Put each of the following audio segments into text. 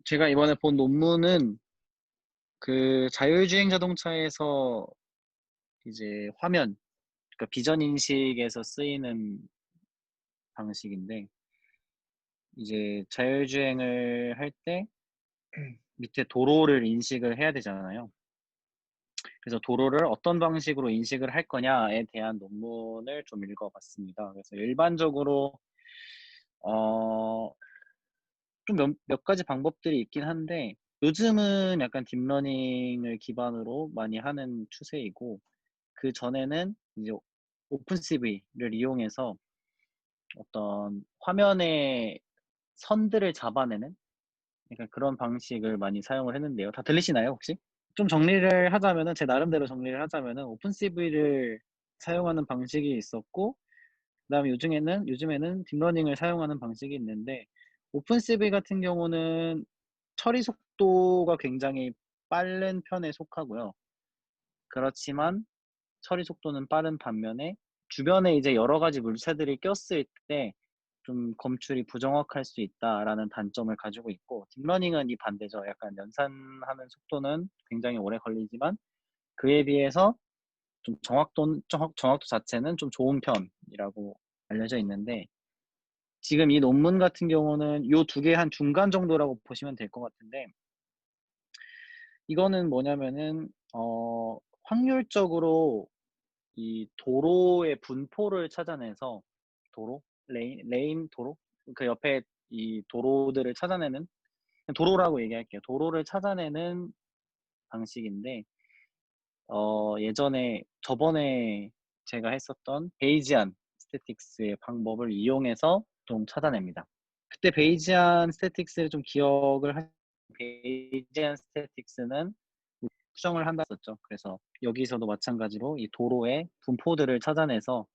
제가 이번에 본 논문은 그 자율주행 자동차에서 이제 화면, 그러니까 비전 인식에서 쓰이는 방식인데, 이제 자율주행을 할 때 밑에 도로를 인식을 해야 되잖아요. 그래서 도로를 어떤 방식으로 인식을 할 거냐에 대한 논문을 좀 읽어봤습니다. 그래서 일반적으로 어, 좀 몇 가지 방법들이 있긴 한데, 요즘은 약간 딥러닝을 기반으로 많이 하는 추세이고, 그 전에는 이제 오픈CV를 이용해서 어떤 화면에 선들을 잡아내는 약간 그런 방식을 많이 사용을 했는데요. 다 들리시나요, 혹시? 좀 정리를 하자면은, 제 나름대로 정리를 하자면은, 오픈CV를 사용하는 방식이 있었고, 그다음에 요즘에는 딥러닝을 사용하는 방식이 있는데, 오픈CV 같은 경우는 처리 속도가 굉장히 빠른 편에 속하고요. 그렇지만 처리 속도는 빠른 반면에 주변에 이제 여러 가지 물체들이 꼈을 때 좀 검출이 부정확할 수 있다라는 단점을 가지고 있고, 딥러닝은 이 반대죠. 약간 연산하는 속도는 굉장히 오래 걸리지만 그에 비해서 좀 정확도 자체는 좀 좋은 편이라고 알려져 있는데, 지금 이 논문 같은 경우는 요 두 개 한 중간 정도라고 보시면 될 것 같은데, 이거는 뭐냐면은 확률적으로 이 도로의 분포를 찾아내서 도로, 레인 도로, 그 옆에 이 도로들을 찾아내는, 도로라고 얘기할게요. 도로를 찾아내는 방식인데, 저번에 제가 했었던 베이지안 스태틱스의 방법을 이용해서 좀 찾아냅니다. 그때 베이지안 스태틱스를 좀 기억을 하시면, 베이지안 스태틱스는 수정을 한다 했었죠. 그래서 여기서도 마찬가지로 이 도로의 분포들을 찾아내서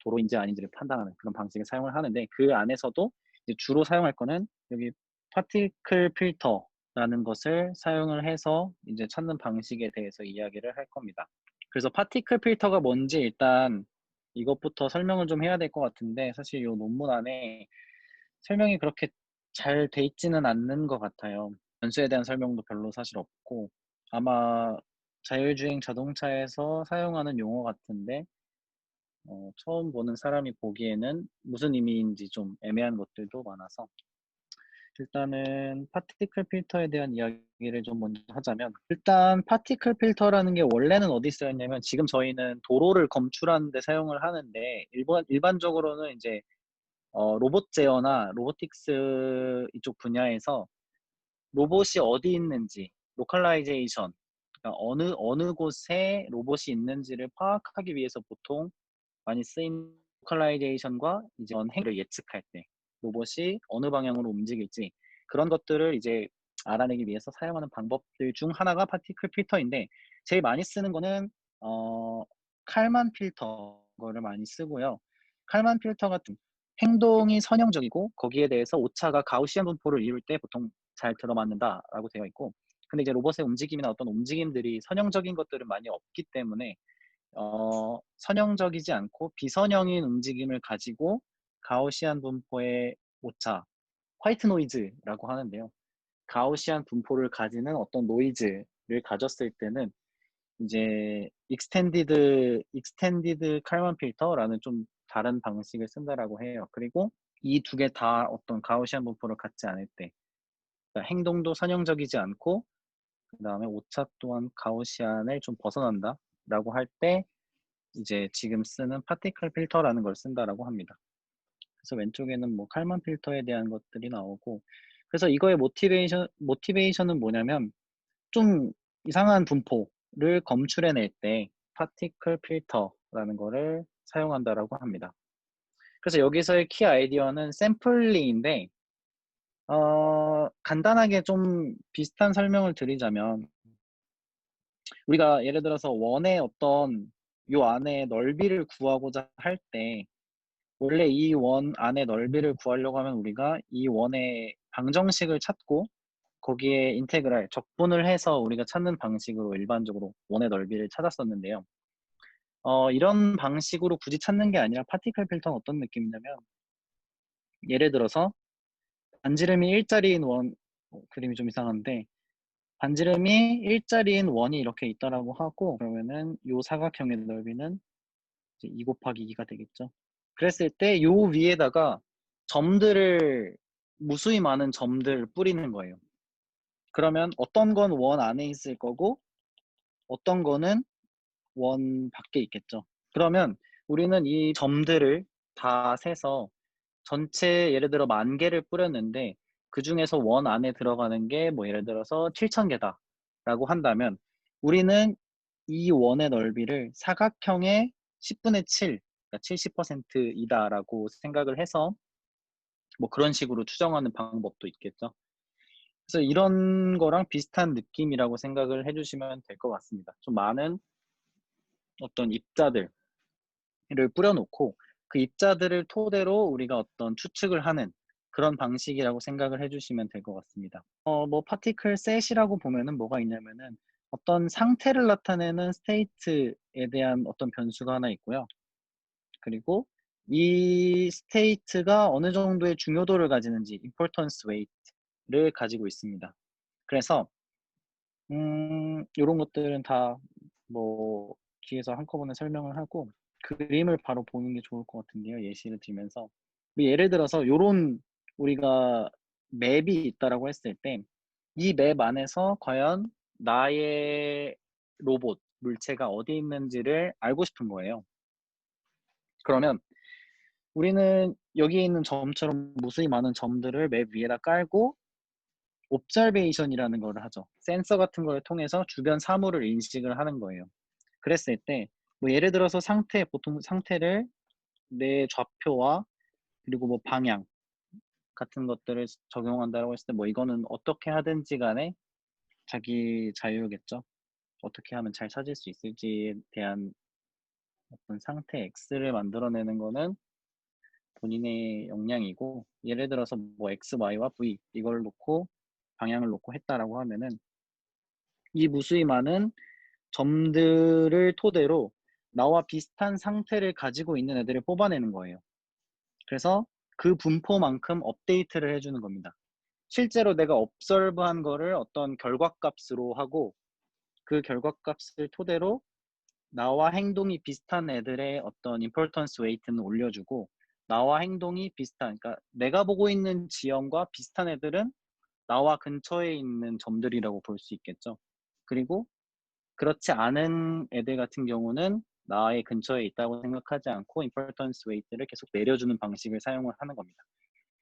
도로인지 아닌지를 판단하는 그런 방식을 사용을 하는데, 그 안에서도 이제 주로 사용할 거는 여기 파티클 필터라는 것을 사용을 해서 이제 찾는 방식에 대해서 이야기를 할 겁니다. 그래서 파티클 필터가 뭔지 일단 이것부터 설명을 좀 해야 될 것 같은데, 사실 이 논문 안에 설명이 그렇게 잘 돼 있지는 않는 것 같아요. 변수에 대한 설명도 별로 사실 없고, 아마 자율주행 자동차에서 사용하는 용어 같은데, 처음 보는 사람이 보기에는 무슨 의미인지 좀 애매한 것들도 많아서, 일단은 파티클 필터에 대한 이야기를 좀 먼저 하자면, 일단 파티클 필터라는 게 원래는 어디 쓰였냐면, 지금 저희는 도로를 검출하는 데 사용을 하는데, 일반적으로는 이제 로봇 제어나 로보틱스 이쪽 분야에서 로봇이 어디 있는지, 로컬라이제이션, 그러니까 어느 곳에 로봇이 있는지를 파악하기 위해서 보통 많이 쓰인 로컬라이제이션과 이제 행위를 예측할 때 로봇이 어느 방향으로 움직일지, 그런 것들을 이제 알아내기 위해서 사용하는 방법들 중 하나가 파티클 필터인데, 제일 많이 쓰는 거는 어, 칼만 필터 거를 많이 쓰고요. 칼만 필터 같은 행동이 선형적이고 거기에 대해서 오차가 가우시안 분포를 이룰 때 보통 잘 들어맞는다라고 되어 있고, 근데 이제 로봇의 움직임이나 어떤 움직임들이 선형적인 것들은 많이 없기 때문에 선형적이지 않고 비선형인 움직임을 가지고 가우시안 분포의 오차, 화이트 노이즈라고 하는데요. 가우시안 분포를 가지는 어떤 노이즈를 가졌을 때는 이제 익스텐디드 칼만 필터라는 좀 다른 방식을 쓴다라고 해요. 그리고 이 두 개 다 어떤 가우시안 분포를 갖지 않을 때, 그러니까 행동도 선형적이지 않고 그다음에 오차 또한 가우시안을 좀 벗어난다라고 할 때 이제 지금 쓰는 파티클 필터라는 걸 쓴다라고 합니다. 그래서 왼쪽에는 뭐 칼만 필터에 대한 것들이 나오고, 그래서 이거의 모티베이션은 뭐냐면, 좀 이상한 분포를 검출해낼 때 파티클 필터라는 거를 사용한다라고 합니다. 그래서 여기서의 키 아이디어는 샘플링인데, 간단하게 좀 비슷한 설명을 드리자면, 우리가 예를 들어서 원의 어떤 요 안에 넓이를 구하고자 할 때, 원래 이 원 안의 넓이를 구하려고 하면 우리가 이 원의 방정식을 찾고 거기에 인테그랄, 적분을 해서 우리가 찾는 방식으로 일반적으로 원의 넓이를 찾았었는데요. 이런 방식으로 굳이 찾는 게 아니라 파티클 필터는 어떤 느낌이냐면, 예를 들어서 반지름이 1짜리인 원, 그림이 좀 이상한데 반지름이 일자리인 원이 이렇게 있다라고 하고 그러면은 요 사각형의 넓이는 이제 2 곱하기 2가 되겠죠. 그랬을 때 요 위에다가 점들을 무수히 많은 점들을 뿌리는 거예요. 그러면 어떤 건 원 안에 있을 거고 어떤 거는 원 밖에 있겠죠. 그러면 우리는 이 점들을 다 세서 전체 예를 들어 10,000개를 뿌렸는데 그중에서 원 안에 들어가는 게 뭐 예를 들어서 7,000개다라고 한다면 우리는 이 원의 넓이를 사각형의 10분의 7, 그러니까 70%이다라고 생각을 해서 뭐 그런 식으로 추정하는 방법도 있겠죠. 그래서 이런 거랑 비슷한 느낌이라고 생각을 해주시면 될 것 같습니다. 좀 많은 어떤 입자들을 뿌려놓고 그 입자들을 토대로 우리가 어떤 추측을 하는 그런 방식이라고 생각을 해주시면 될 것 같습니다. 뭐 파티클 셋이라고 보면은 뭐가 있냐면은 어떤 상태를 나타내는 스테이트에 대한 어떤 변수가 하나 있고요. 그리고 이 스테이트가 어느 정도의 중요도를 가지는지 importance weight를 가지고 있습니다. 그래서 요런 것들은 다 뭐 뒤에서 한꺼번에 설명을 하고 그림을 바로 보는 게 좋을 것 같은데요. 예시를 들면서 뭐 예를 들어서 요런 우리가 맵이 있다라고 했을 때 이 맵 안에서 과연 나의 로봇 물체가 어디 있는지를 알고 싶은 거예요. 그러면 우리는 여기에 있는 점처럼 무수히 많은 점들을 맵 위에다 깔고 옵저베이션이라는 걸 하죠. 센서 같은 걸 통해서 주변 사물을 인식을 하는 거예요. 그랬을 때 뭐 예를 들어서 보통 상태를 내 좌표와 그리고 뭐 방향 같은 것들을 적용한다고 했을 때 뭐 이거는 어떻게 하든지 간에 자기 자유겠죠. 어떻게 하면 잘 찾을 수 있을지에 대한 어떤 상태 X를 만들어내는 거는 본인의 역량이고 예를 들어서 뭐 X, Y와 V 이걸 놓고 방향을 놓고 했다라고 하면은 이 무수히 많은 점들을 토대로 나와 비슷한 상태를 가지고 있는 애들을 뽑아내는 거예요. 그래서 그 분포만큼 업데이트를 해주는 겁니다. 실제로 내가 observe한 거를 어떤 결과값으로 하고 그 결과값을 토대로 나와 행동이 비슷한 애들의 어떤 importance weight는 올려주고 나와 행동이 비슷한 그러니까 내가 보고 있는 지형과 비슷한 애들은 나와 근처에 있는 점들이라고 볼 수 있겠죠. 그리고 그렇지 않은 애들 같은 경우는 나의 근처에 있다고 생각하지 않고 importance weight를 계속 내려주는 방식을 사용을 하는 겁니다.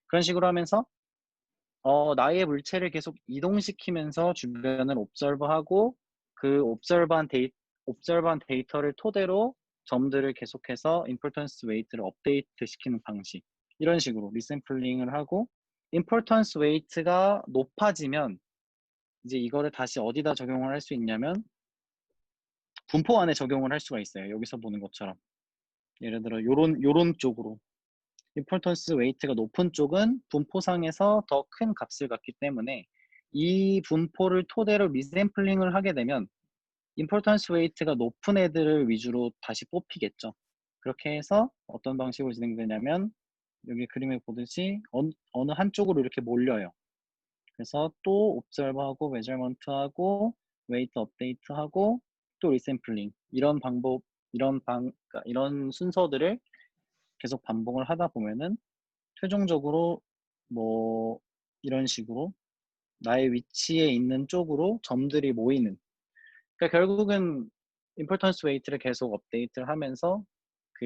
그런 식으로 하면서 나의 물체를 계속 이동시키면서 주변을 observe하고 그 observe한 데이터를 토대로 점들을 계속해서 importance weight를 업데이트 시키는 방식 이런 식으로 리샘플링을 하고 importance weight가 높아지면 이제 이거를 다시 어디다 적용을 할 수 있냐면 분포 안에 적용을 할 수가 있어요. 여기서 보는 것처럼. 예를 들어 요런 쪽으로 importance weight가 높은 쪽은 분포상에서 더 큰 값을 갖기 때문에 이 분포를 토대로 리샘플링을 하게 되면 importance weight가 높은 애들을 위주로 다시 뽑히겠죠. 그렇게 해서 어떤 방식으로 진행되냐면 여기 그림에 보듯이 어느 한쪽으로 이렇게 몰려요. 그래서 또 observe하고 measurement하고 weight update하고 또 리샘플링 이런 방법 그러니까 이런 순서들을 계속 반복을 하다 보면은 최종적으로 뭐 이런 식으로 나의 위치에 있는 쪽으로 점들이 모이는 그러니까 결국은 importance weight를 계속 업데이트를 하면서 그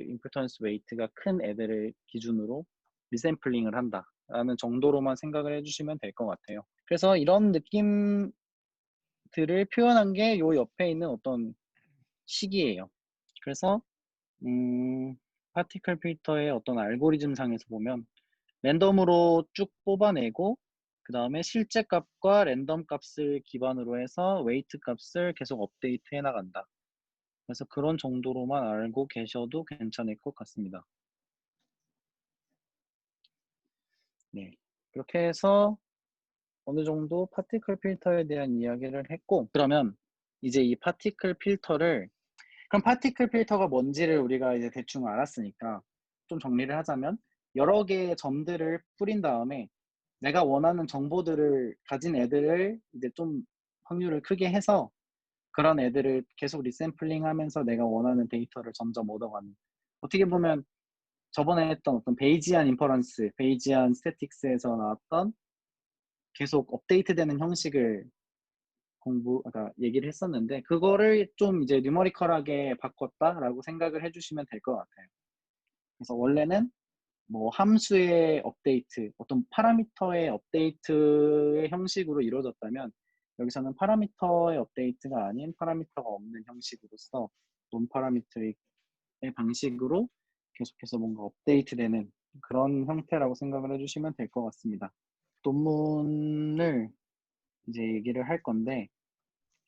importance weight가 큰 애들을 기준으로 리샘플링을 한다라는 정도로만 생각을 해주시면 될 것 같아요. 그래서 이런 느낌들을 표현한 게 요 옆에 있는 어떤 식이에요. 그래서 파티클 필터의 어떤 알고리즘 상에서 보면 랜덤으로 쭉 뽑아내고 그 다음에 실제 값과 랜덤 값을 기반으로 해서 웨이트 값을 계속 업데이트 해 나간다. 그래서 그런 정도로만 알고 계셔도 괜찮을 것 같습니다. 네. 그렇게 해서 어느 정도 파티클 필터에 대한 이야기를 했고 그러면 이제 이 파티클 필터를 그럼 파티클 필터가 뭔지를 우리가 이제 대충 알았으니까 좀 정리를 하자면 여러 개의 점들을 뿌린 다음에 내가 원하는 정보들을 가진 애들을 이제 좀 확률을 크게 해서 그런 애들을 계속 리샘플링 하면서 내가 원하는 데이터를 점점 얻어가는. 어떻게 보면 저번에 했던 어떤 베이지안 인퍼런스, 베이지안 스태틱스에서 나왔던 계속 업데이트되는 형식을 그러니까 얘기를 했었는데, 그거를 좀 이제 뉴머리컬하게 바꿨다라고 생각을 해주시면 될 것 같아요. 그래서 원래는 뭐 함수의 업데이트, 어떤 파라미터의 업데이트의 형식으로 이루어졌다면, 여기서는 파라미터의 업데이트가 아닌 파라미터가 없는 형식으로서 논 파라미터의 방식으로 계속해서 뭔가 업데이트되는 그런 형태라고 생각을 해주시면 될 것 같습니다. 논문을 이제 얘기를 할 건데,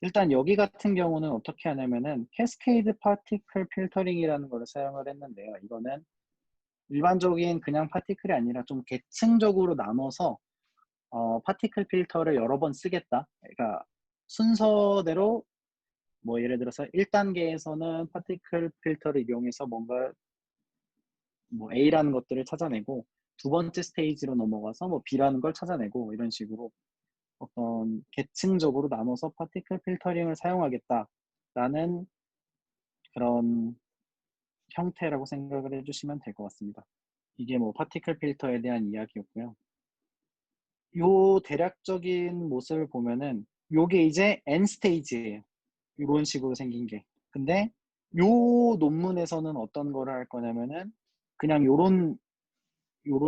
일단 여기 같은 경우는 어떻게 하냐면은 캐스케이드 파티클 필터링이라는 걸 사용을 했는데요. 이거는 일반적인 그냥 파티클이 아니라 좀 계층적으로 나눠서 파티클 필터를 여러 번 쓰겠다. 그러니까 순서대로 뭐 예를 들어서 1단계에서는 파티클 필터를 이용해서 뭔가 뭐 A라는 것들을 찾아내고, 두 번째 스테이지로 넘어가서 뭐 B라는 걸 찾아내고, 이런 식으로 어떤 계층적으로 나눠서 파티클 필터링을 사용하겠다라는 그런 형태라고 생각을 해주시면 될 것 같습니다. 이게 뭐 파티클 필터에 대한 이야기였고요. 요 대략적인 모습을 보면은 요게 이제 N 스테이지예요. 이런 식으로 생긴 게. 근데 요 논문에서는 어떤 거를 할 거냐면은 그냥 요런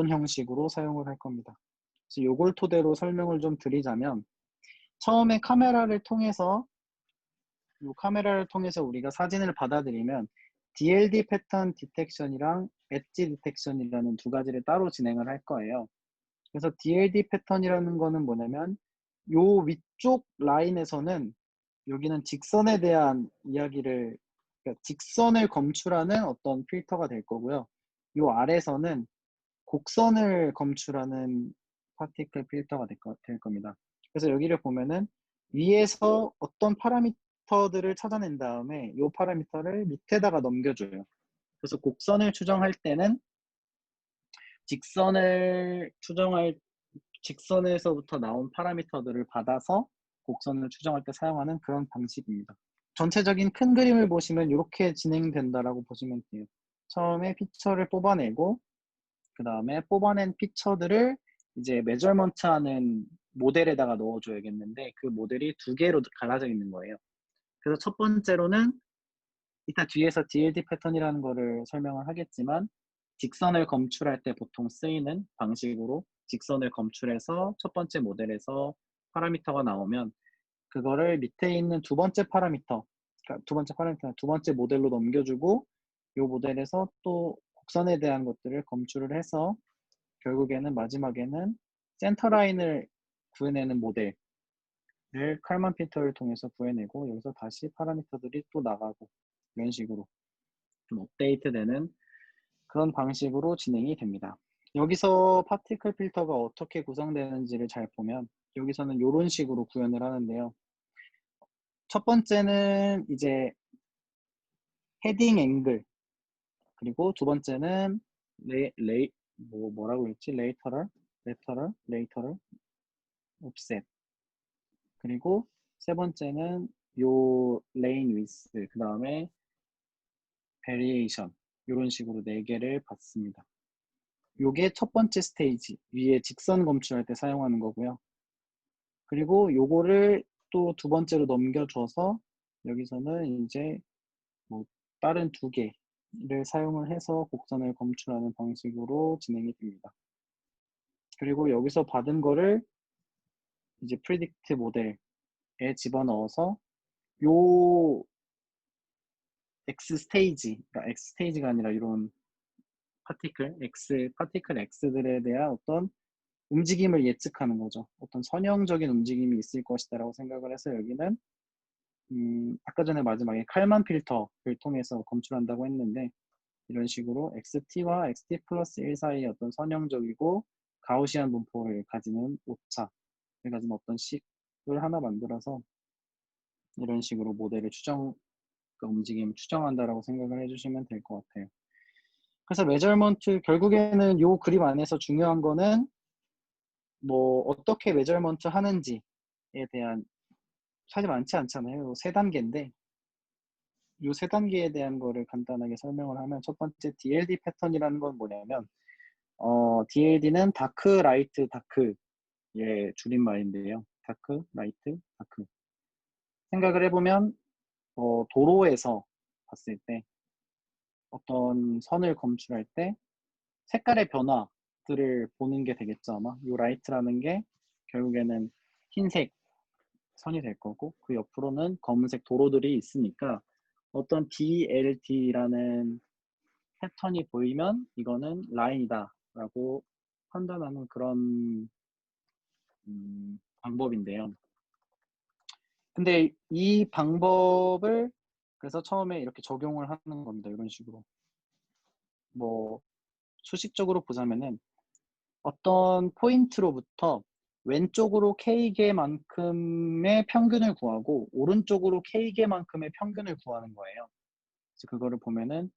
형식으로 사용을 할 겁니다. 그래서 요걸 토대로 설명을 좀 드리자면, 처음에 카메라를 통해서 우리가 사진을 받아들이면 DLD 패턴 디텍션이랑 엣지 디텍션이라는 두 가지를 따로 진행을 할 거예요. 그래서 DLD 패턴이라는 거는 뭐냐면, 요 위쪽 라인에서는 여기는 직선에 대한 이야기를, 그러니까 직선을 검출하는 어떤 필터가 될 거고요. 요 아래서는 곡선을 검출하는 파티클 필터가 될 겁니다. 그래서 여기를 보면은 위에서 어떤 파라미터들을 찾아낸 다음에 이 파라미터를 밑에다가 넘겨줘요. 그래서 곡선을 추정할 때는 직선에서부터 나온 파라미터들을 받아서 곡선을 추정할 때 사용하는 그런 방식입니다. 전체적인 큰 그림을 보시면 이렇게 진행된다라고 보시면 돼요. 처음에 피처를 뽑아내고, 그 다음에 뽑아낸 피처들을 이제 메저먼트 하는 모델에다가 넣어줘야겠는데, 그 모델이 두 개로 갈라져 있는 거예요. 그래서 첫 번째로는 이따 뒤에서 DLD 패턴이라는 거를 설명을 하겠지만, 직선을 검출할 때 보통 쓰이는 방식으로 직선을 검출해서 첫 번째 모델에서 파라미터가 나오면 그거를 밑에 있는 두 번째 모델로 넘겨주고, 이 모델에서 또 곡선에 대한 것들을 검출을 해서 결국에는 마지막에는 센터 라인을 구해내는 모델을 칼만 필터를 통해서 구해내고, 여기서 다시 파라미터들이 또 나가고, 이런 식으로 좀 업데이트되는 그런 방식으로 진행이 됩니다. 여기서 파티클 필터가 어떻게 구성되는지를 잘 보면 여기서는 이런 식으로 구현을 하는데요. 첫 번째는 이제 헤딩 앵글, 그리고 두 번째는 뭐라고 했지? 레이터럴, 옵셋, 그리고 세 번째는 요 레인 위스, 그 다음에 베리에이션, 이런 식으로 네 개를 받습니다. 요게 첫 번째 스테이지, 위에 직선 검출할 때 사용하는 거고요. 그리고 요거를 또 두 번째로 넘겨줘서 여기서는 이제 뭐 다른 두 개를 사용을 해서 곡선을 검출하는 방식으로 진행이 됩니다. 그리고 여기서 받은 거를 이제 프리딕트 모델에 집어넣어서 요 X 스테이지, 그러니까 X 스테이지가 아니라 이런 파티클 X들에 대한 어떤 움직임을 예측하는 거죠. 어떤 선형적인 움직임이 있을 것이다라고 생각을 해서 여기는 아까 전에 마지막에 칼만 필터를 통해서 검출한다고 했는데, 이런 식으로 XT와 XT 플러스 1 사이의 어떤 선형적이고 가우시안 분포를 가지는 오차를 가진 어떤 식을 하나 만들어서 이런 식으로 모델의 움직임을 추정한다라고 생각을 해주시면 될 것 같아요. 그래서 메저먼트, 결국에는 이 그림 안에서 중요한 거는 뭐 어떻게 메저먼트 하는지에 대한 사실 많지 않잖아요. 세 단계인데 이 세 단계에 대한 거를 간단하게 설명을 하면 첫 번째 DLD 패턴이라는 건 뭐냐면 DLD는 다크, 라이트, 다크의 줄임말인데요. 다크, 라이트, 다크. 생각을 해보면 도로에서 봤을 때 어떤 선을 검출할 때 색깔의 변화들을 보는 게 되겠죠, 아마. 이 라이트라는 게 결국에는 흰색 선이 될 거고 그 옆으로는 검은색 도로들이 있으니까 어떤 DLT라는 패턴이 보이면 이거는 라인이다 라고 판단하는 그런 방법인데요. 근데 이 방법을 그래서 처음에 이렇게 적용을 하는 겁니다. 이런 식으로. 뭐 수식적으로 보자면은 어떤 포인트로부터 왼쪽으로 K개만큼의 평균을 구하고 오른쪽으로 K개만큼의 평균을 구하는 거예요. 그래서 그거를 보면은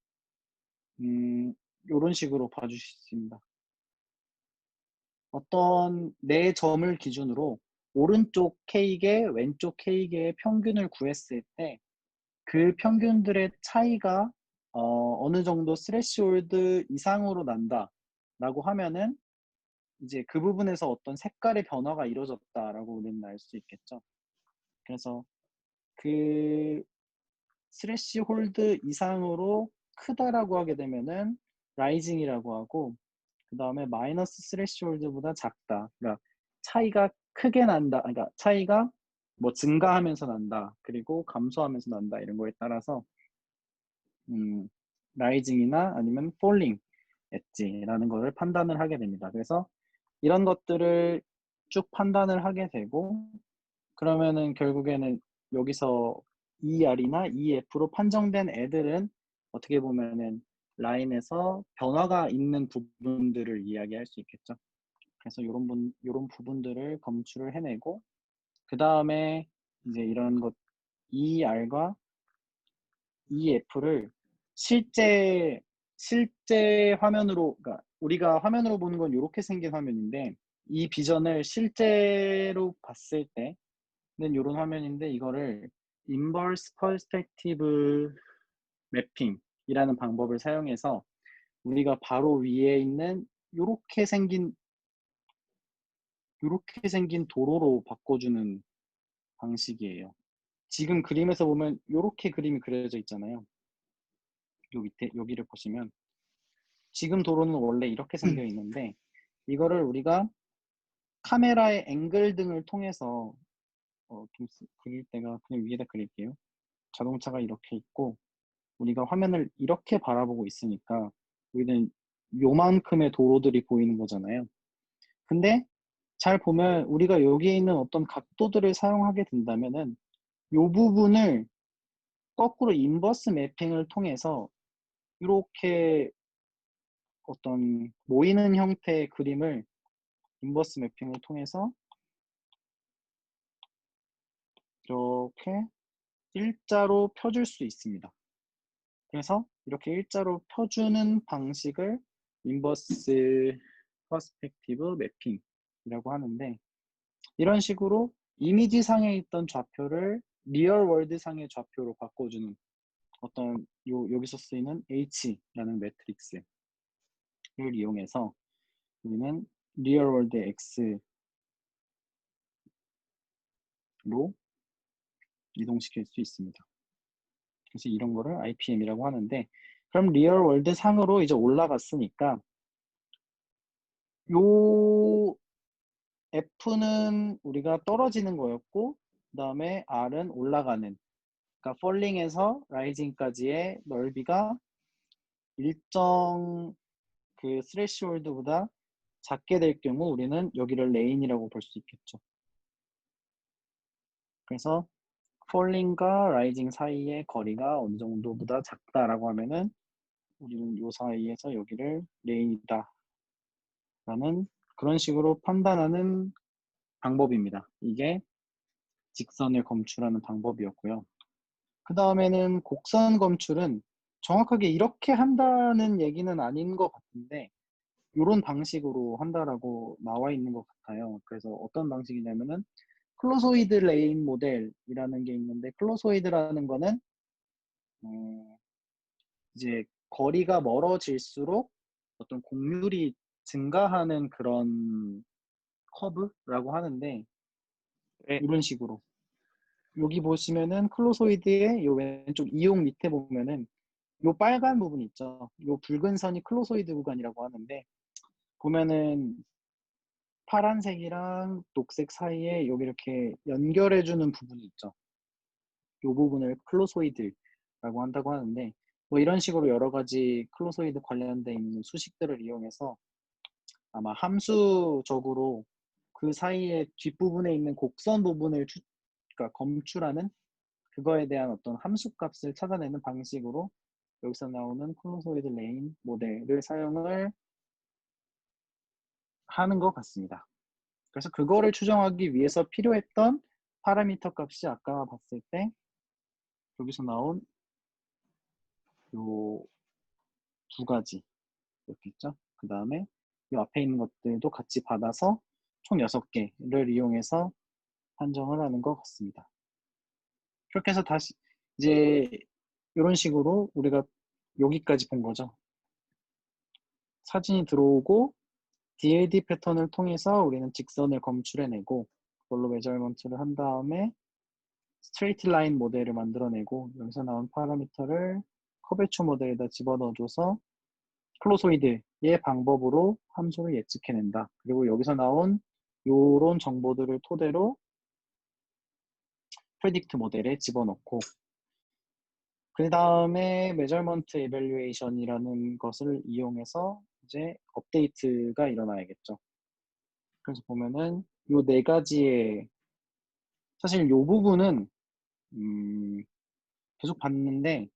이런 식으로 봐주실 수 있습니다. 어떤 네 점을 기준으로 오른쪽 K개, 왼쪽 K개의 평균을 구했을 때 그 평균들의 차이가 어느 정도 스레시홀드 이상으로 난다라고 하면은 이제 그 부분에서 어떤 색깔의 변화가 이루어졌다라고 우리는 알 수 있겠죠. 그래서 그 스레시홀드 이상으로 크다라고 하게 되면은 라이징이라고 하고 그 다음에 마이너스 스레시홀드보다 작다. 그러니까 차이가 크게 난다. 그러니까 차이가 뭐 증가하면서 난다. 그리고 감소하면서 난다. 이런 거에 따라서 라이징이나 아니면 폴링 엣지라는 거를 판단을 하게 됩니다. 그래서 이런 것들을 쭉 판단을 하게 되고 그러면은 결국에는 여기서 ER이나 EF로 판정된 애들은 어떻게 보면은 라인에서 변화가 있는 부분들을 이야기할 수 있겠죠. 그래서 이런 부분들을 검출을 해내고 그 다음에 이제 이런 것 ER과 EF를 실제 화면으로 그러니까 우리가 화면으로 보는 건 이렇게 생긴 화면인데 이 비전을 실제로 봤을 때는 이런 화면인데 이거를 인버스 퍼스펙티브 매핑이라는 방법을 사용해서 우리가 바로 위에 있는 이렇게 생긴 도로로 바꿔주는 방식이에요. 지금 그림에서 보면 이렇게 그림이 그려져 있잖아요. 요 밑에 여기를 보시면 지금 도로는 원래 이렇게 생겨 있는데 이거를 우리가 카메라의 앵글 등을 통해서 좀 그릴 때가 그냥 위에다 그릴게요. 자동차가 이렇게 있고 우리가 화면을 이렇게 바라보고 있으니까 우리는 요만큼의 도로들이 보이는 거잖아요. 근데 잘 보면 우리가 여기에 있는 어떤 각도들을 사용하게 된다면은 요 부분을 거꾸로 인버스 매핑을 통해서 이렇게 어떤 모이는 형태의 그림을 인버스 매핑을 통해서 이렇게 일자로 펴줄 수 있습니다. 그래서 이렇게 일자로 펴주는 방식을 인버스 퍼스펙티브 매핑이라고 하는데 이런 식으로 이미지 상에 있던 좌표를 리얼 월드 상의 좌표로 바꿔주는 어떤 여기서 쓰이는 H라는 매트릭스를 이용해서 우리는 리얼 월드 X로 이동시킬 수 있습니다. 그래서 이런 거를 IPM이라고 하는데 그럼 리얼 월드 상으로 이제 올라갔으니까 요 F는 우리가 떨어지는 거였고 그 다음에 R은 올라가는 그러니까 폴링에서 라이징까지의 넓이가 일정 그 스레시홀드보다 작게 될 경우 우리는 여기를 레인이라고 볼 수 있겠죠. 그래서 폴링과 라이징 사이의 거리가 어느 정도보다 작다라고 하면은 우리는 요 사이에서 여기를 레인이다 라는 그런 식으로 판단하는 방법입니다. 이게 직선을 검출하는 방법이었고요. 그 다음에는 곡선 검출은 정확하게 이렇게 한다는 얘기는 아닌 것 같은데 이런 방식으로 한다라고 나와 있는 것 같아요. 그래서 어떤 방식이냐면은 클로소이드 레인 모델이라는 게 있는데 클로소이드라는 거는 이제 거리가 멀어질수록 어떤 곡률이 증가하는 그런 커브라고 하는데 네. 이런 식으로 여기 보시면은 클로소이드의 요 왼쪽 이용 밑에 보면은 요 빨간 부분 있죠. 요 붉은 선이 클로소이드 구간이라고 하는데 보면은 파란색이랑 녹색 사이에 여기 이렇게 연결해주는 부분이 있죠. 요 부분을 클로소이드라고 한다고 하는데 뭐 이런 식으로 여러 가지 클로소이드 관련돼 있는 수식들을 이용해서 아마 함수적으로 그 사이에 뒷부분에 있는 곡선 부분을 그러니까 검출하는 그거에 대한 어떤 함수 값을 찾아내는 방식으로 여기서 나오는 클로소이드 레인 모델을 사용을 하는 것 같습니다. 그래서 그거를 추정하기 위해서 필요했던 파라미터 값이 아까 봤을 때 여기서 나온 요 두 가지 이렇게 있죠. 그 다음에 이 앞에 있는 것들도 같이 받아서 총 6개를 이용해서 판정을 하는 것 같습니다. 그렇게 해서 다시 이제 이런 식으로 우리가 여기까지 본 거죠. 사진이 들어오고 DLD 패턴을 통해서 우리는 직선을 검출해내고 그걸로 메저먼트를 한 다음에 스트레이트 라인 모델을 만들어내고 여기서 나온 파라미터를 커베처 모델에다 집어넣어줘서 클로소이드의 방법으로 함수를 예측해낸다. 그리고 여기서 나온 요런 정보들을 토대로 프레딕트 모델에 집어넣고 그 다음에 메저먼트 에밸류에이션이라는 것을 이용해서 이제 업데이트가 일어나야겠죠. 그래서 보면은 요 네 가지의 사실 요 부분은 계속 봤는데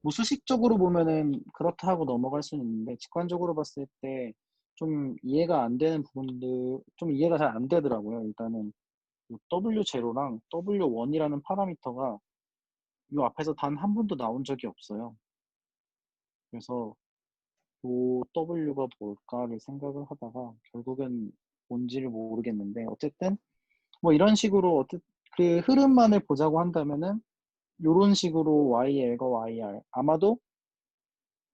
뭐 수식적으로 보면은 그렇다 하고 넘어갈 수는 있는데 직관적으로 봤을 때 좀 이해가 안 되는 부분들 좀 이해가 잘 안 되더라고요. 일단은 W0랑 W1이라는 파라미터가 이 앞에서 단 한 번도 나온 적이 없어요. 그래서 요 W가 뭘까를 생각을 하다가 결국엔 뭔지를 모르겠는데 어쨌든 뭐 이런 식으로 그 흐름만을 보자고 한다면은 이런 식으로 YL과 YR 아마도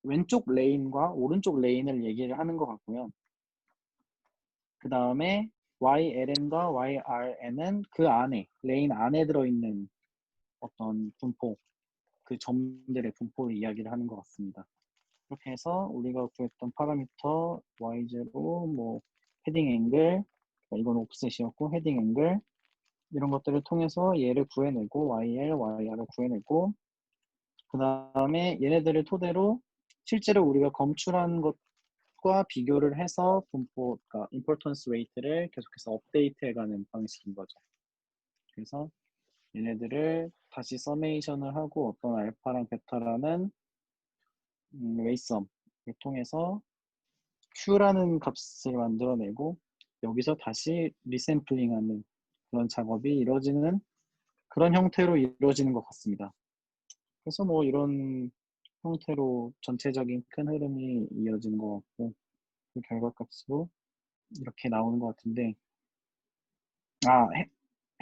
왼쪽 레인과 오른쪽 레인을 얘기를 하는 것 같고요. 그 다음에 YLN과 YRN은 그 안에 레인 안에 들어있는 어떤 분포 그 점들의 분포를 이야기를 하는 것 같습니다. 그렇게 해서 우리가 구했던 파라미터 Y0 뭐 헤딩 앵글 이건 옵셋이었고 헤딩 앵글 이런 것들을 통해서 얘를 구해내고 YL, YR을 구해내고 그 다음에 얘네들을 토대로 실제로 우리가 검출한 것과 비교를 해서 분포, 그러니까 importance weight를 계속해서 업데이트해가는 방식인 거죠. 그래서 얘네들을 다시 서메이션을 하고 어떤 알파랑 베타라는 웨이썸을 통해서 Q라는 값을 만들어내고 여기서 다시 리샘플링하는 그런 작업이 이루어지는 그런 형태로 이루어지는 것 같습니다. 그래서 뭐 이런 형태로 전체적인 큰 흐름이 이어지는 것 같고 그 결과값으로 이렇게 나오는 것 같은데 아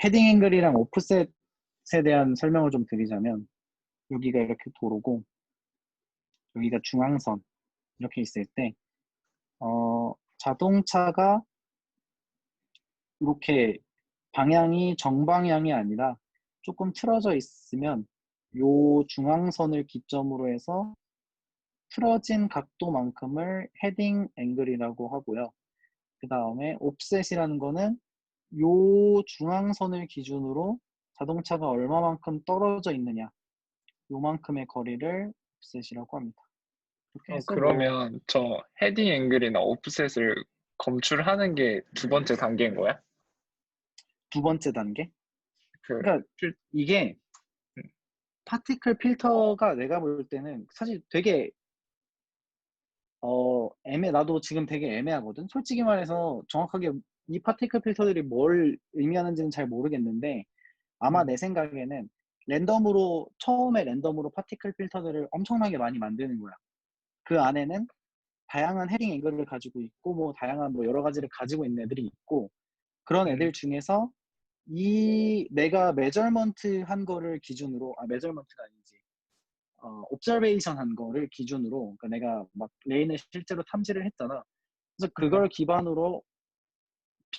헤딩 앵글이랑 오프셋에 대한 설명을 좀 드리자면 여기가 이렇게 도로고 여기가 중앙선 이렇게 있을 때 자동차가 이렇게 방향이 정방향이 아니라 조금 틀어져 있으면 요 중앙선을 기점으로 해서 틀어진 각도만큼을 헤딩 앵글이라고 하고요. 그 다음에 옵셋이라는 거는 요 중앙선을 기준으로 자동차가 얼마만큼 떨어져 있느냐 요만큼의 거리를 옵셋이라고 합니다. 이렇게 해서 뭐 그러면 저 헤딩 앵글이나 오프셋을 검출하는 게 두 번째 단계인 거야? 두 번째 단계? 그, 그러니까 필- 이게 음, 파티클 필터가 내가 볼 때는 사실 되게 나도 지금 되게 애매하거든. 솔직히 말해서 정확하게 이 파티클 필터들이 뭘 의미하는지는 잘 모르겠는데 아마 내 생각에는 처음에 랜덤으로 파티클 필터들을 엄청나게 많이 만드는 거야. 그 안에는 다양한 헤딩 앵글을 가지고 있고, 뭐, 다양한 뭐 여러 가지를 가지고 있는 애들이 있고, 그런 음, 애들 중에서 이 내가 메저먼트 한 거를 기준으로 메저먼트가 아니지. 옵저베이션 한 거를 기준으로 그러니까 내가 막 레인을 실제로 탐지를 했잖아. 그래서 음, 그걸 기반으로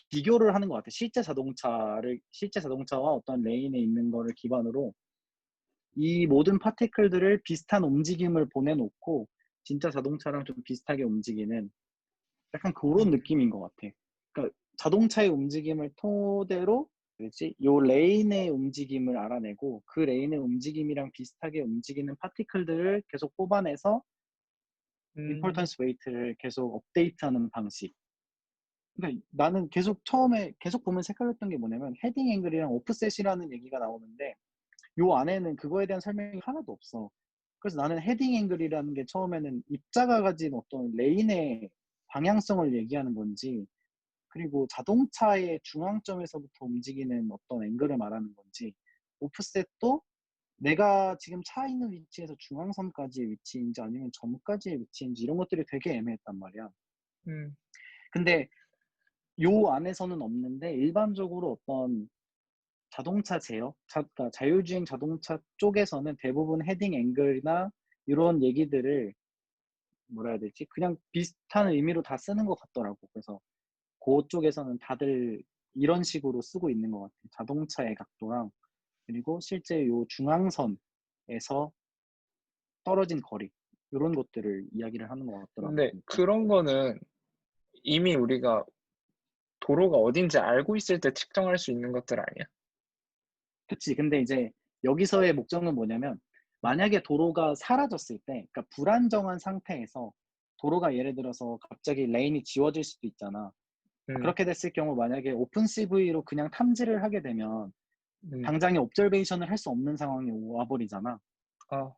비교를 하는 것 같아. 실제 자동차와 어떤 레인에 있는 거를 기반으로 이 모든 파티클들을 비슷한 움직임을 보내놓고 진짜 자동차랑 좀 비슷하게 움직이는 약간 그런 음, 느낌인 것 같아. 그러니까 자동차의 움직임을 토대로 뭐지? 요 레인의 움직임을 알아내고 그 레인의 움직임이랑 비슷하게 움직이는 파티클들을 계속 뽑아내서 음, 임폴턴스 웨이트를 계속 업데이트하는 방식. 그러니까 나는 계속 처음에 계속 보면서 헷갈렸던 게 뭐냐면 헤딩 앵글이랑 오프셋이라는 얘기가 나오는데 요 안에는 그거에 대한 설명이 하나도 없어. 그래서 나는 헤딩 앵글이라는 게 처음에는 입자가 가진 어떤 레인의 방향성을 얘기하는 건지 그리고 자동차의 중앙점에서부터 움직이는 어떤 앵글을 말하는 건지 오프셋도 내가 지금 차 있는 위치에서 중앙선까지의 위치인지 아니면 점까지의 위치인지 이런 것들이 되게 애매했단 말이야. 음. 근데 요 안에서는 없는데 일반적으로 어떤 자동차 제어, 그러니까 자율주행 자동차 쪽에서는 대부분 헤딩 앵글이나 이런 얘기들을 뭐라 해야 되지? 그냥 비슷한 의미로 다 쓰는 것 같더라고. 그래서 그쪽에서는 다들 이런 식으로 쓰고 있는 것 같아. 자동차의 각도랑 그리고 실제 요 중앙선에서 떨어진 거리 이런 것들을 이야기를 하는 것 같더라고 근데 보니까. 그런 거는 이미 우리가 도로가 어딘지 알고 있을 때 측정할 수 있는 것들 아니야? 그치. 근데 이제 여기서의 목적은 뭐냐면 만약에 도로가 사라졌을 때, 그러니까 불안정한 상태에서 도로가 예를 들어서 갑자기 레인이 지워질 수도 있잖아. 음, 그렇게 됐을 경우 만약에 오픈 CV로 그냥 탐지를 하게 되면 음, 당장에 옵저베이션을 할 수 없는 상황이 와버리잖아. 아,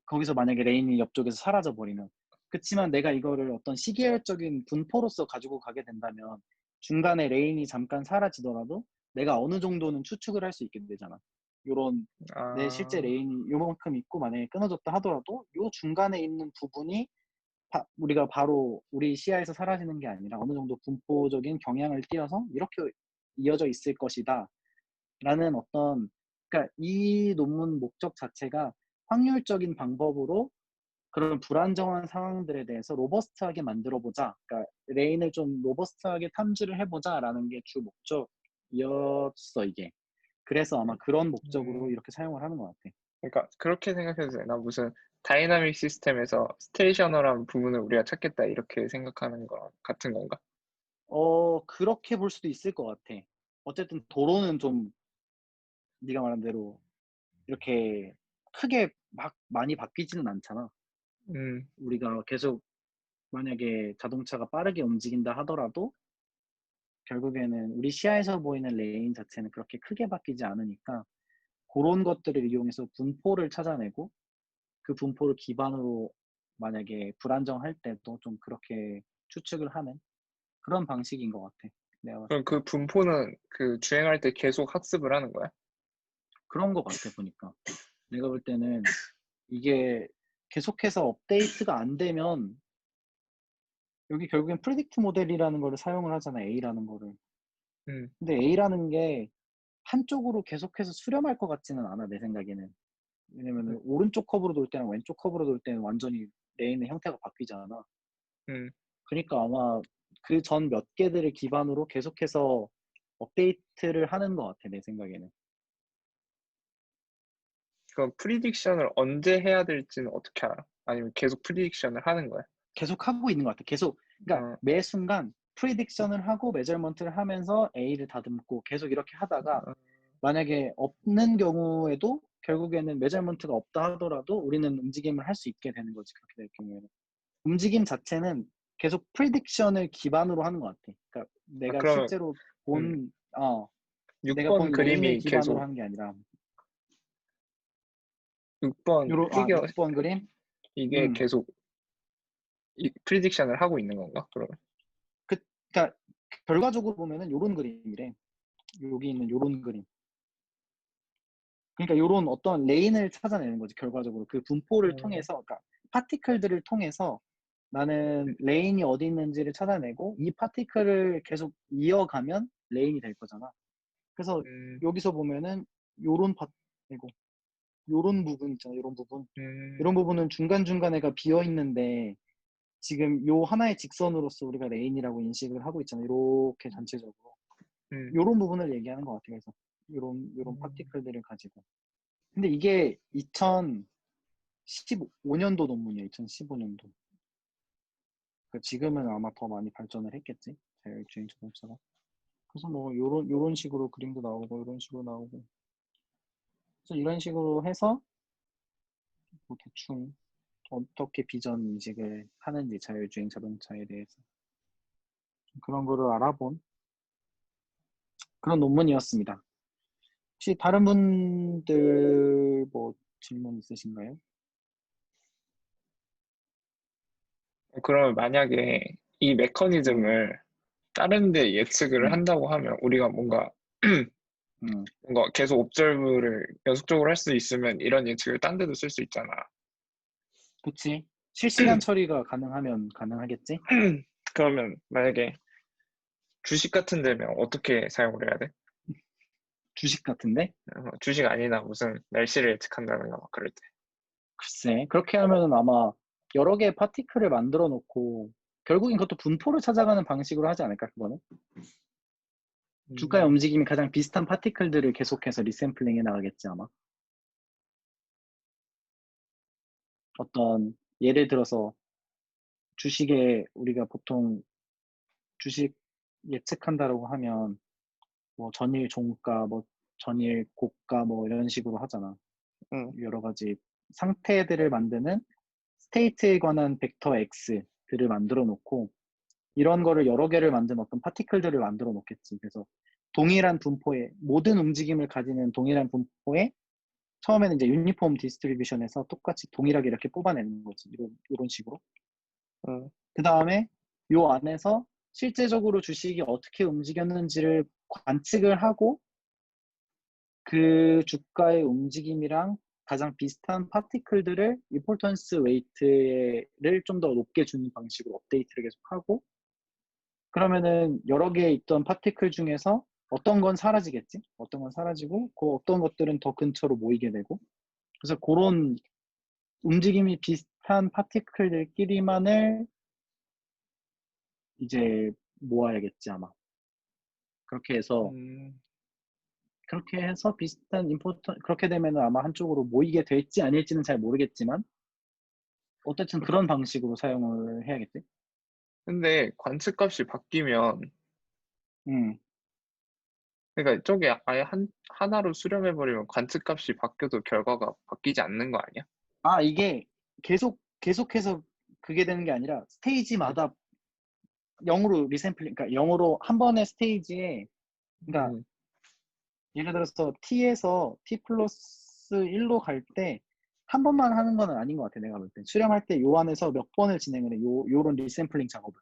거기서 만약에 레인이 옆쪽에서 사라져 버리면. 그치만 내가 이거를 어떤 시계열적인 분포로서 가지고 가게 된다면 중간에 레인이 잠깐 사라지더라도 내가 어느 정도는 추측을 할 수 있게 되잖아. 요런 내 실제 아, 레인이 요만큼 있고 만약에 끊어졌다 하더라도 요 중간에 있는 부분이 우리가 바로 우리 시야에서 사라지는 게 아니라 어느 정도 분포적인 경향을 띄어서 이렇게 이어져 있을 것이다. 라는 어떤, 그러니까 이 논문 목적 자체가 확률적인 방법으로 그런 불안정한 상황들에 대해서 로버스트하게 만들어 보자. 그러니까 레인을 좀 로버스트하게 탐지를 해보자라는 게 주 목적이었어 이게. 그래서 아마 그런 목적으로 음, 이렇게 사용을 하는 것 같아. 그러니까 그렇게 생각해도 되나? 무슨 다이나믹 시스템에서 스테이셔널한 부분을 우리가 찾겠다 이렇게 생각하는 거 같은 건가? 그렇게 볼 수도 있을 것 같아. 어쨌든 도로는 좀 네가 말한 대로 이렇게 크게 막 많이 바뀌지는 않잖아. 음, 우리가 계속 만약에 자동차가 빠르게 움직인다 하더라도 결국에는 우리 시야에서 보이는 레인 자체는 그렇게 크게 바뀌지 않으니까 그런 것들을 이용해서 분포를 찾아내고 그 분포를 기반으로 만약에 불안정할 때도 좀 그렇게 추측을 하는 그런 방식인 것 같아. 내가 봤을 그럼 때. 그 분포는 그 주행할 때 계속 학습을 하는 거야? 그런 것 같아, 보니까. 내가 볼 때는 이게 계속해서 업데이트가 안 되면 여기 결국엔 프리딕트 모델이라는 거를 사용을 하잖아, A라는 거를. 음, 근데 A라는 게 한쪽으로 계속해서 수렴할 것 같지는 않아, 내 생각에는. 음, 왜냐면은 오른쪽 커브로 돌 때랑 왼쪽 커브로 돌 때는 완전히 레인의 형태가 바뀌잖아. 음. 그러니까 아마 그 전 몇 개들을 기반으로 계속해서 업데이트를 하는 것 같아, 내 생각에는. 그럼 프리딕션을 언제 해야 될지는 어떻게 알아? 아니면 계속 프리딕션을 하는 거야? 계속 하고 있는 것 같아. 계속, 그러니까 어, 매 순간 프리딕션을 하고 메저먼트를 하면서 A를 다듬고 계속 이렇게 하다가 어, 만약에 없는 경우에도 결국에는 메저먼트가 없다 하더라도 우리는 움직임을 할 수 있게 되는 거지. 그렇게 될 경우에는. 움직임 자체는 계속 프리딕션을 기반으로 하는 것 같아. 그러니까 내가 그러면 실제로 음, 내가 6번 본 레인을 그림이 기반으로 계속 하는 게 아니라 6번 피겨 6번 그림? 이게 음. 계속 프리딕션을 하고 있는 건가? 그러면? 그, 그러니까 결과적으로 보면은 요런 그림이래. 여기 있는 요런 그림. 그러니까 요런 어떤 레인을 찾아내는 거지, 결과적으로. 그 분포를 어, 통해서, 그러니까 파티클들을 통해서 나는 레인이 어디 있는지를 찾아내고 이 파티클을 계속 이어가면 레인이 될 거잖아. 그래서 음, 여기서 보면은 요런 파 이거 요런 부분 있잖아. 요런 부분. 음, 이런 부분은 중간중간에가 비어 있는데 지금 요 하나의 직선으로서 우리가 레인이라고 인식을 하고 있잖아. 요렇게 전체적으로. 음, 요런 부분을 얘기하는 것 같아. 그래서 요런 음. 파티클들을 가지고. 근데 이게 2015년도 논문이야. 2015년도. 지금은 아마 더 많이 발전을 했겠지. 자율주행 자동차가. 그래서 뭐 요런 식으로 그림도 나오고 요런 식으로 나오고. 그래서 이런 식으로 해서 뭐 대충 어떻게 비전 인식을 하는지 자율주행 자동차에 대해서 그런 거를 알아본 그런 논문이었습니다. 혹시 다른 분들 뭐 질문 있으신가요? 그러면 만약에 이 음, 메커니즘을 다른 데 예측을 음, 한다고 하면 우리가 뭔가 음. 뭔가 계속 옵저브를 연속적으로 할 수 있으면 이런 예측을 딴 데도 쓸 수 있잖아. 그치. 실시간 처리가 가능하면 가능하겠지? 그러면 만약에 주식 같은 데면 어떻게 사용을 해야 돼? 주식 같은데? 주식 아니나 무슨 날씨를 예측한다든가 막 그럴 때. 글쎄, 그렇게 하면은 아마 여러 개의 파티클을 만들어 놓고 결국엔 그것도 분포를 찾아가는 방식으로 하지 않을까, 그거는? 주가의 음, 움직임이 가장 비슷한 파티클들을 계속해서 리샘플링 해 나가겠지, 아마. 어떤, 예를 들어서 주식에 우리가 보통 주식 예측한다라고 하면 뭐 전일 종가, 뭐 전일 고가 뭐 이런 식으로 하잖아. 음, 여러 가지 상태들을 만드는 스테이트에 관한 벡터 X들을 만들어 놓고 이런 거를 여러 개를 만든 어떤 파티클들을 만들어 놓겠지. 그래서 동일한 분포의 모든 움직임을 가지는 동일한 분포에 처음에는 이제 유니폼 디스트리뷰션에서 똑같이 동일하게 이렇게 뽑아내는 거지. 이런 식으로. 음, 그 다음에 요 안에서 실제적으로 주식이 어떻게 움직였는지를 관측을 하고 그 주가의 움직임이랑 가장 비슷한 파티클들을 임포턴스 웨이트를 좀 더 높게 주는 방식으로 업데이트를 계속하고 그러면은 여러 개 있던 파티클 중에서 어떤 건 사라지겠지? 어떤 건 사라지고 그 어떤 것들은 더 근처로 모이게 되고 그래서 그런 움직임이 비슷한 파티클들끼리만을 이제 모아야겠지 아마. 그렇게 해서 음. 그렇게 해서 비슷한 임포트 그렇게 되면은 아마 한쪽으로 모이게 될지 아닐지는 잘 모르겠지만 어쨌든 그런 방식으로 사용을 해야겠지. 근데 관측값이 바뀌면 음. 그러니까 저게 아예 하나로 수렴해버리면 관측값이 바뀌어도 결과가 바뀌지 않는 거 아니야? 아 이게 계속해서 그게 되는 게 아니라 음, 스테이지마다 0으로 리샘플링 그러니까 0으로 한 번의 스테이지에 그러니까 음, 예를 들어서 t에서 t 플러스 1로 갈 때 한 번만 하는 건 아닌 것 같아 내가 볼 때. 수렴할 때 요 안에서 몇 번을 진행을 해. 요런 리샘플링 작업을.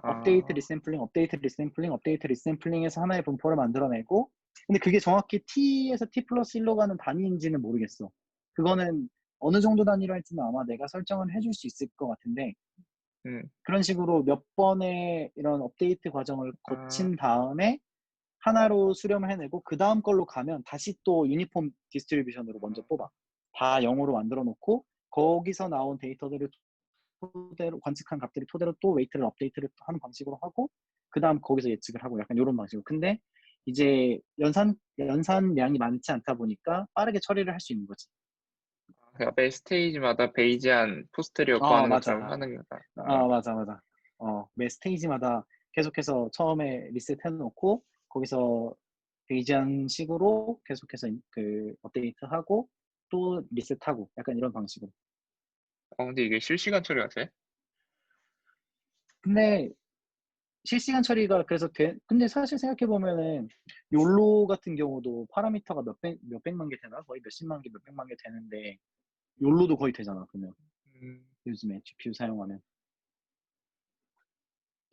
업데이트 아, 리샘플링, 업데이트 리샘플링, 업데이트 리샘플링에서 하나의 분포를 만들어내고 근데 그게 정확히 t에서 t 플러스 1로 가는 단위인지는 모르겠어. 그거는 어느 정도 단위로 할지는 아마 내가 설정을 해줄 수 있을 것 같은데 음, 그런 식으로 몇 번의 이런 업데이트 과정을 아, 거친 다음에 하나로 수렴을 해내고 그 다음 걸로 가면 다시 또 유니폼 디스트리뷰션으로 먼저 뽑아. 다 0으로 만들어 놓고 거기서 나온 데이터들을 토대로 관측한 값들이 토대로 또 웨이트를 업데이트를 하는 방식으로 하고 그 다음 거기서 예측을 하고 약간 이런 방식으로. 근데 이제 연산량이 많지 않다 보니까 빠르게 처리를 할 수 있는 거지. 그러니까 매 스테이지마다 베이지안 포스테리어 아 구하는 것처럼 맞아. 하는 거다. 아 맞아. 매 스테이지마다 계속해서 처음에 리셋 해놓고 거기서 베이지안 식으로 계속해서 그 업데이트하고 또 리셋하고 약간 이런 방식으로. 근데 이게 실시간 처리가 돼? 근데 실시간 처리가 그래서 근데 사실 생각해 보면은 욜로 같은 경우도 파라미터가 몇백만 개 되나? 거의 몇십만 개, 몇백만 개 되는데 욜로도 거의 되잖아, 그러면. 음, 요즘에 GPU 사용하면.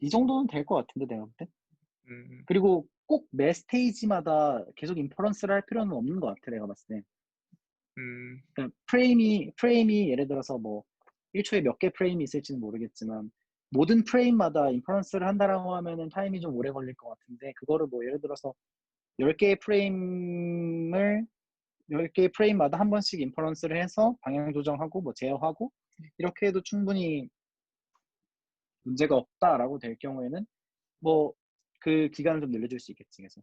이 정도는 될 것 같은데 내가 볼 때. 음, 그리고 꼭 매 스테이지마다 계속 인퍼런스를 할 필요는 없는 것 같아, 내가 봤을 때. 음, 그러니까 프레임이 예를 들어서 뭐 1초에 몇 개 프레임이 있을지는 모르겠지만 모든 프레임마다 인퍼런스를 한다라고 하면은 타임이 좀 오래 걸릴 것 같은데 그거를 뭐 예를 들어서 10개의 프레임을 10개의 프레임마다 한 번씩 인퍼런스를 해서 방향 조정하고 뭐 제어하고 이렇게 해도 충분히 문제가 없다라고 될 경우에는 뭐 그 기간을 좀 늘려줄 수 있겠지. 그래서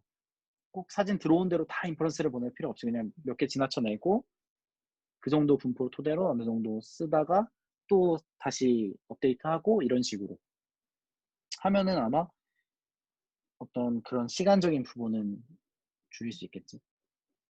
꼭 사진 들어온 대로 다 인퍼런스를 보낼 필요 없이 그냥 몇 개 지나쳐내고 그 정도 분포를 토대로 어느 정도 쓰다가 또 다시 업데이트하고 이런 식으로 하면은 아마 어떤 그런 시간적인 부분은 줄일 수 있겠지.